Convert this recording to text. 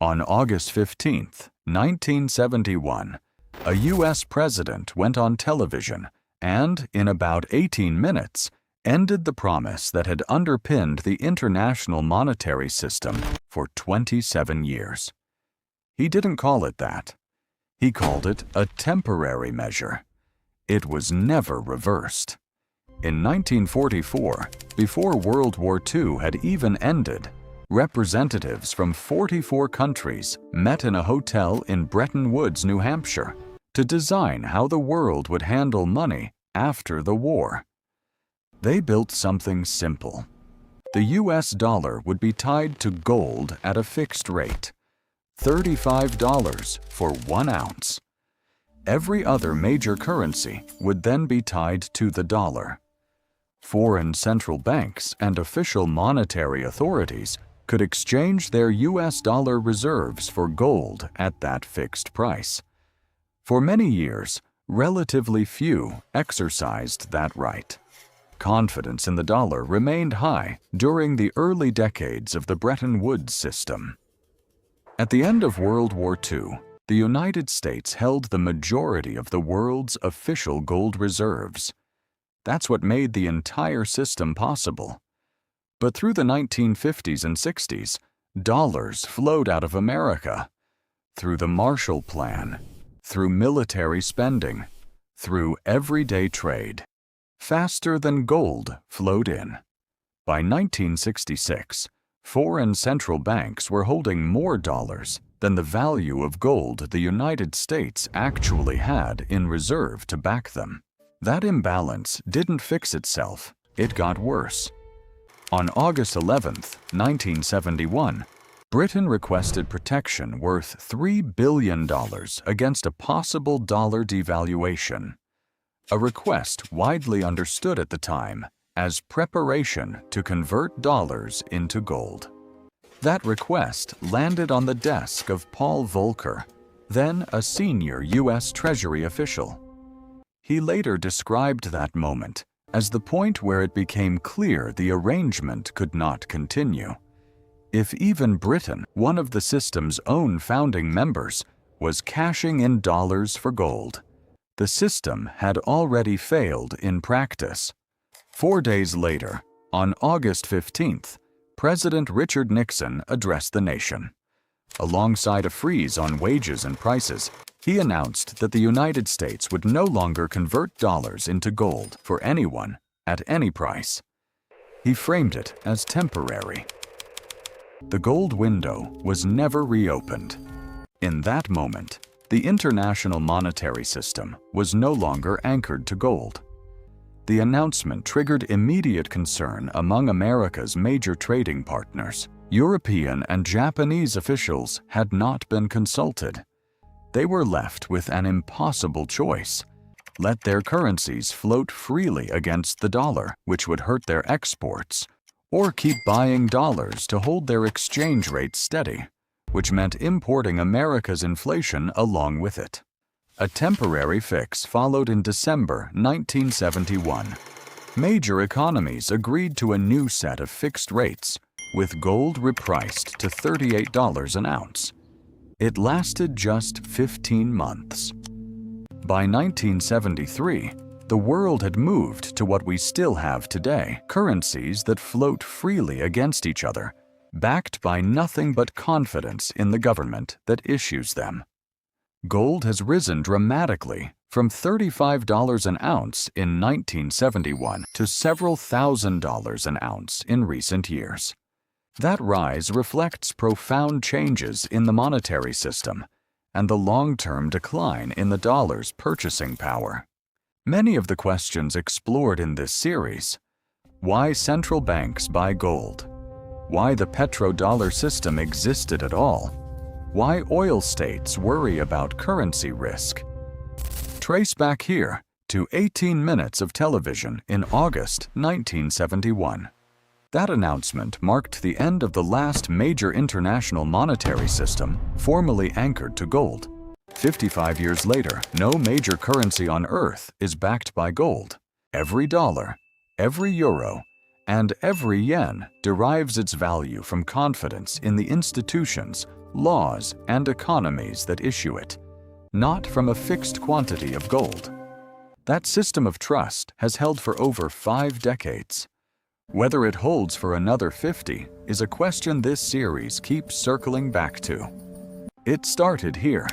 On August 15, 1971, a U.S. president went on television and, in about 18 minutes, ended the promise that had underpinned the international monetary system for 27 years. He didn't call it that. He called it a temporary measure. It was never reversed. In 1944, before World War II had even ended, representatives from 44 countries met in a hotel in Bretton Woods, New Hampshire, to design how the world would handle money after the war. They built something simple. The US dollar would be tied to gold at a fixed rate, $35 for 1 ounce. Every other major currency would then be tied to the dollar. Foreign central banks and official monetary authorities could exchange their US dollar reserves for gold at that fixed price. For many years, relatively few exercised that right. Confidence in the dollar remained high during the early decades of the Bretton Woods system. At the end of World War II, the United States held the majority of the world's official gold reserves. That's what made the entire system possible. But through the 1950s and 60s, dollars flowed out of America. Through the Marshall Plan, through military spending, through everyday trade. Faster than gold flowed in. By 1966, foreign central banks were holding more dollars than the value of gold the United States actually had in reserve to back them. That imbalance didn't fix itself, it got worse. On August 11, 1971, Britain requested protection worth $3 billion against a possible dollar devaluation, a request widely understood at the time as preparation to convert dollars into gold. That request landed on the desk of Paul Volcker, then a senior U.S. Treasury official. He later described that moment as the point where it became clear the arrangement could not continue. If even Britain, one of the system's own founding members, was cashing in dollars for gold, the system had already failed in practice. 4 days later, on August 15th, President Richard Nixon addressed the nation. Alongside a freeze on wages and prices, he announced that the United States would no longer convert dollars into gold for anyone at any price. He framed it as temporary. The gold window was never reopened. In that moment, the international monetary system was no longer anchored to gold. The announcement triggered immediate concern among America's major trading partners. European and Japanese officials had not been consulted. They were left with an impossible choice: let their currencies float freely against the dollar, which would hurt their exports, or keep buying dollars to hold their exchange rate steady, which meant importing America's inflation along with it. A temporary fix followed in December 1971. Major economies agreed to a new set of fixed rates, with gold repriced to $38 an ounce. It lasted just 15 months. By 1973, the world had moved to what we still have today: currencies that float freely against each other, backed by nothing but confidence in the government that issues them. Gold has risen dramatically from $35 an ounce in 1971 to several $1,000s an ounce in recent years. That rise reflects profound changes in the monetary system and the long-term decline in the dollar's purchasing power. Many of the questions explored in this series: why central banks buy gold, why the petrodollar system existed at all, why oil states worry about currency risk, trace back here to 18 minutes of television in August 1971. That announcement marked the end of the last major international monetary system formally anchored to gold. 55 years later, no major currency on Earth is backed by gold. Every dollar, every euro, And every yen derives its value from confidence in the institutions, laws, and economies that issue it, not from a fixed quantity of gold. That system of trust has held for over 5 decades. Whether it holds for another 50 is a question this series keeps circling back to. It started here,